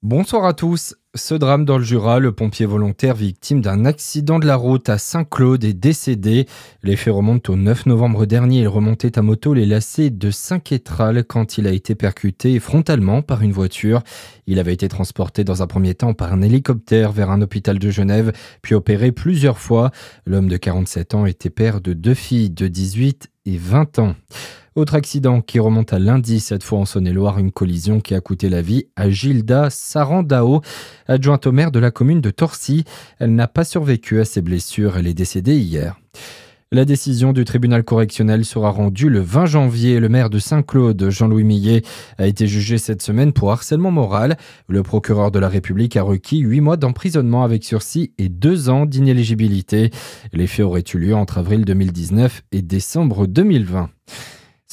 Bonsoir à tous. Ce drame dans le Jura, le pompier volontaire victime d'un accident de la route à Saint-Claude est décédé. Les faits remontent au 9 novembre dernier. Il remontait à moto les lacets de Saint-Quétral quand il a été percuté frontalement par une voiture. Il avait été transporté dans un premier temps par un hélicoptère vers un hôpital de Genève, puis opéré plusieurs fois. L'homme de 47 ans était père de deux filles de 18 et 20 ans. Autre accident qui remonte à lundi, cette fois en Saône-et-Loire, une collision qui a coûté la vie à Gilda Sarandao, adjointe au maire de la commune de Torcy. Elle n'a pas survécu à ses blessures, elle est décédée hier. La décision du tribunal correctionnel sera rendue le 20 janvier. Le maire de Saint-Claude, Jean-Louis Millet, a été jugé cette semaine pour harcèlement moral. Le procureur de la République a requis 8 mois d'emprisonnement avec sursis et 2 ans d'inéligibilité. Les faits auraient eu lieu entre avril 2019 et décembre 2020.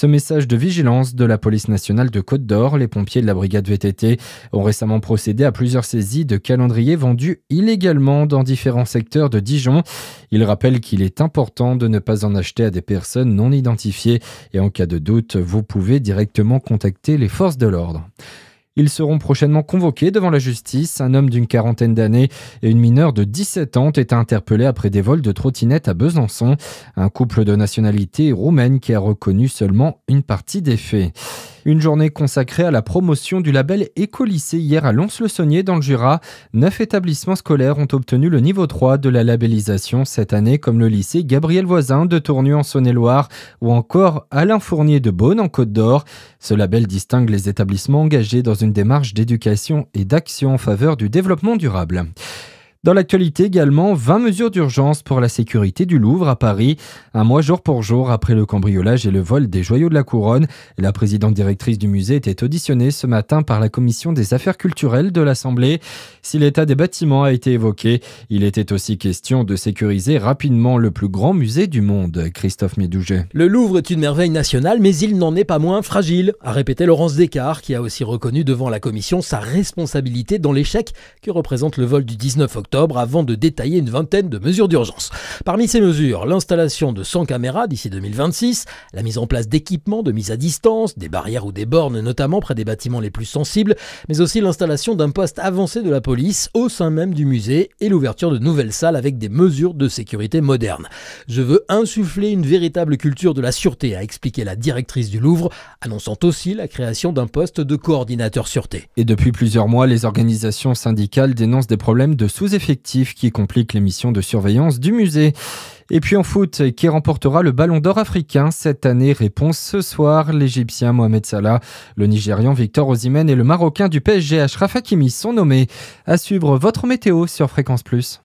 Ce message de vigilance de la police nationale de Côte-d'Or, les pompiers de la brigade VTT ont récemment procédé à plusieurs saisies de calendriers vendus illégalement dans différents secteurs de Dijon. Ils rappellent qu'il est important de ne pas en acheter à des personnes non identifiées et en cas de doute, vous pouvez directement contacter les forces de l'ordre. Ils seront prochainement convoqués devant la justice. Un homme d'une quarantaine d'années et une mineure de 17 ans ont été interpellés après des vols de trottinettes à Besançon. Un couple de nationalité roumaine qui a reconnu seulement une partie des faits. Une journée consacrée à la promotion du label Écolycée hier à Lons-le-Saunier dans le Jura. 9 établissements scolaires ont obtenu le niveau 3 de la labellisation cette année, comme le lycée Gabriel Voisin de Tournu en Saône-et-Loire ou encore Alain Fournier de Beaune en Côte-d'Or. Ce label distingue les établissements engagés dans une démarche d'éducation et d'action en faveur du développement durable. Dans l'actualité également, 20 mesures d'urgence pour la sécurité du Louvre à Paris. Un mois jour pour jour après le cambriolage et le vol des joyaux de la couronne. La présidente directrice du musée était auditionnée ce matin par la commission des affaires culturelles de l'Assemblée. Si l'état des bâtiments a été évoqué, il était aussi question de sécuriser rapidement le plus grand musée du monde. Christophe Médouget. Le Louvre est une merveille nationale, mais il n'en est pas moins fragile, a répété Laurence Descartes, qui a aussi reconnu devant la commission sa responsabilité dans l'échec que représente le vol du 19 octobre, avant de détailler une vingtaine de mesures d'urgence. Parmi ces mesures, l'installation de 100 caméras d'ici 2026, la mise en place d'équipements de mise à distance, des barrières ou des bornes notamment près des bâtiments les plus sensibles, mais aussi l'installation d'un poste avancé de la police au sein même du musée et l'ouverture de nouvelles salles avec des mesures de sécurité modernes. Je veux insuffler une véritable culture de la sûreté, a expliqué la directrice du Louvre, annonçant aussi la création d'un poste de coordinateur sûreté. Et depuis plusieurs mois, les organisations syndicales dénoncent des problèmes de sous-effectifs qui compliquent les missions de surveillance du musée. Et puis en foot, qui remportera le Ballon d'Or africain cette année? Réponse ce soir, l'Égyptien Mohamed Salah, le Nigérian Victor Osimhen et le Marocain du PSG Achraf Hakimi sont nommés. À suivre votre météo sur Fréquence Plus.